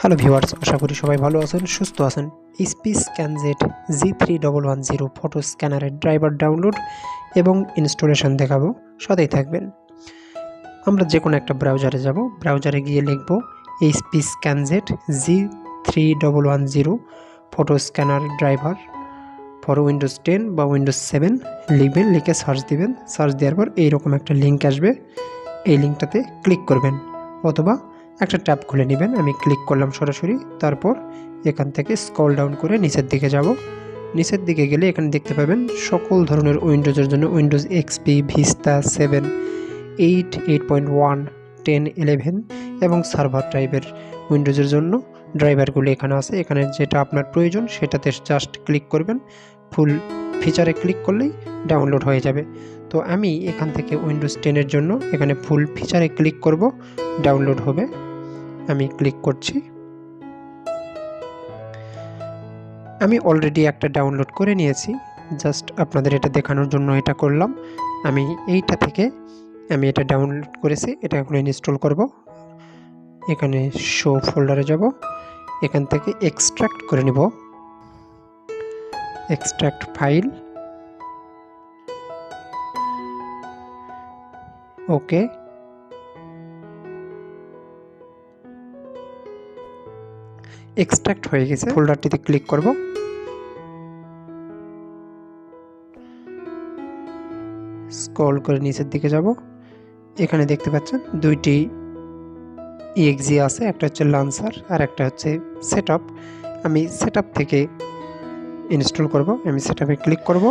Hello viewers, আশা করি সবাই ভালো আছেন, সুস্থ আছেন। স্canjet G3110 ফটো স্ক্যানারের ড্রাইভার ডাউনলোড এবং ইনস্টলেশন দেখাবো, সাথেই থাকবেন। আমরা যে কোনো একটা ব্রাউজারে যাব, ব্রাউজারে গিয়ে লিখব scanjet G3110 photo scanner driver for Windows 10 বা উইন্ডোজ 7 লিখবেন, লিখে সার্চ দিবেন। সার্চ দেওয়ার পর এইরকম একটা লিঙ্ক আসবে, এই লিঙ্কটাতে ক্লিক করবেন অথবা একটা ট্যাব খুলে নেবেন। আমি ক্লিক করলাম সরাসরি। তারপর এখান থেকে স্ক্রল ডাউন করে নিচের দিকে যাব। নিচের দিকে গেলে এখানে দেখতে পাবেন সকল ধরনের উইন্ডোজের জন্য উইন্ডোজ এক্সপি, ভিস্তা 7, 8, 8.1, 10, 11 এবং সার্ভার টাইপের উইন্ডোজের জন্য ড্রাইভারগুলো এখানে আছে। এখানে যেটা আপনার প্রয়োজন সেটাতে জাস্ট ক্লিক করবেন, ফুল ফিচারে ক্লিক করলেই ডাউনলোড হয়ে যাবে। তো আমি এখান থেকে উইন্ডোজ 10 জন্য এখানে ফুল ফিচারে ক্লিক করব, ডাউনলোড হবে। আমি ক্লিক করছি। আমি অলরেডি একটা ডাউনলোড করে নিয়েছি, জাস্ট আপনাদের এটা দেখানোর জন্য এটা করলাম। আমি এইটা থেকে আমি এটা ডাউনলোড করেছি, এটা এখন ইনস্টল করব। এখানে শো ফোল্ডারে যাব, এখান থেকে এক্সট্রাক্ট করে নিব, এক্সট্রাক্ট ফাইল, ওকে। এক্সট্রাক্ট হয়ে গেছে, ফোল্ডারটিতে ক্লিক করব। স্ক্রল করে নিচের দিকে যাব, এখানে দেখতে পাচ্ছেন দুইটি exe আছে, একটা হচ্ছে লঞ্চার আর একটা হচ্ছে সেটআপ। আমি সেটআপ থেকে ইনস্টল করব, আমি সেটআপে ক্লিক করব।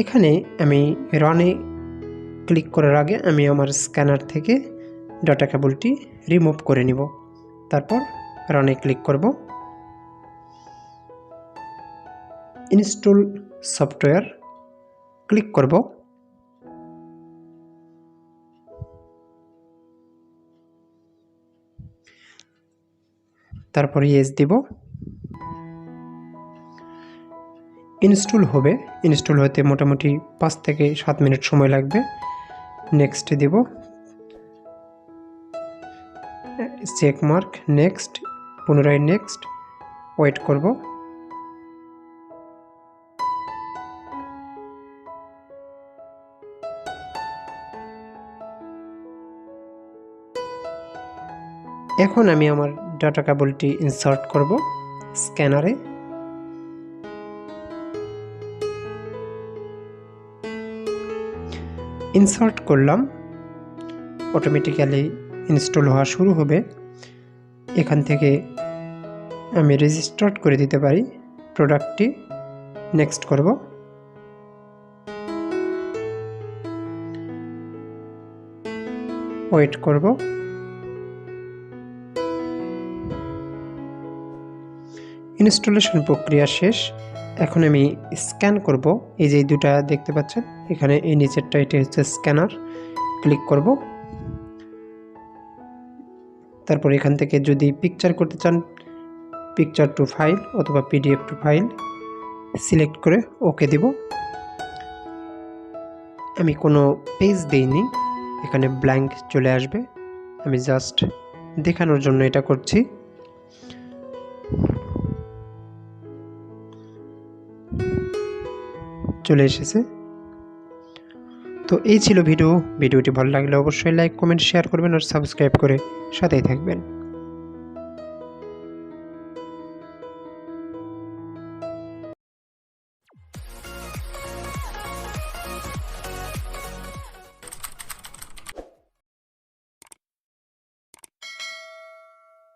এখানে আমি রানে ক্লিক করার আগে আমি আমার স্ক্যানার থেকে ডাটা কেবলটি রিমুভ করে নিব। তারপর রানে ক্লিক করব। ইনস্টল সফটওয়্যার ক্লিক করব। তারপর ইয়েস দিব। ইনস্টল হবে, ইনস্টল হতে মোটামুটি 5 থেকে 7 মিনিট সময় লাগবে। নেক্সট দিব, চেক মার্ক, নেক্সট, পুনরায় নেক্সট, ওয়েট করব। এখন আমি আমার ডাটা কেবলটি ইনসার্ট করব স্ক্যানারে। ইনসার্ট করলাম, অটোমেটিক্যালি ইনস্টল হওয়া শুরু হবে। এখান থেকে আমি রেজিস্টার করে দিতে পারি প্রোডাক্টটি। নেক্সট করব। ওয়েট করব। ইনস্টলেশন প্রক্রিয়া শেষ। এখন আমি স্ক্যান করব। এই যে দুটা দেখতে পাচ্ছেন এখানে, এই নিচেরটা, এটা হচ্ছে স্ক্যানার। ক্লিক করব। তারপর এখান থেকে যদি পিকচার করতে চান, পিকচার টু ফাইল অথবা পিডিএফ টু ফাইল সিলেক্ট করে ওকে দিব। আমি কোনো পেজ দেইনি, এখানে ব্ল্যাঙ্ক চলে আসবে। আমি জাস্ট দেখানোর জন্য এটা করছি। চলে এসেছে। তো এই ছিল ভিডিওটি ভালো লাগলে অবশ্যই লাইক, কমেন্ট, শেয়ার করবেন আর সাবস্ক্রাইব করে সাথেই থাকবেন।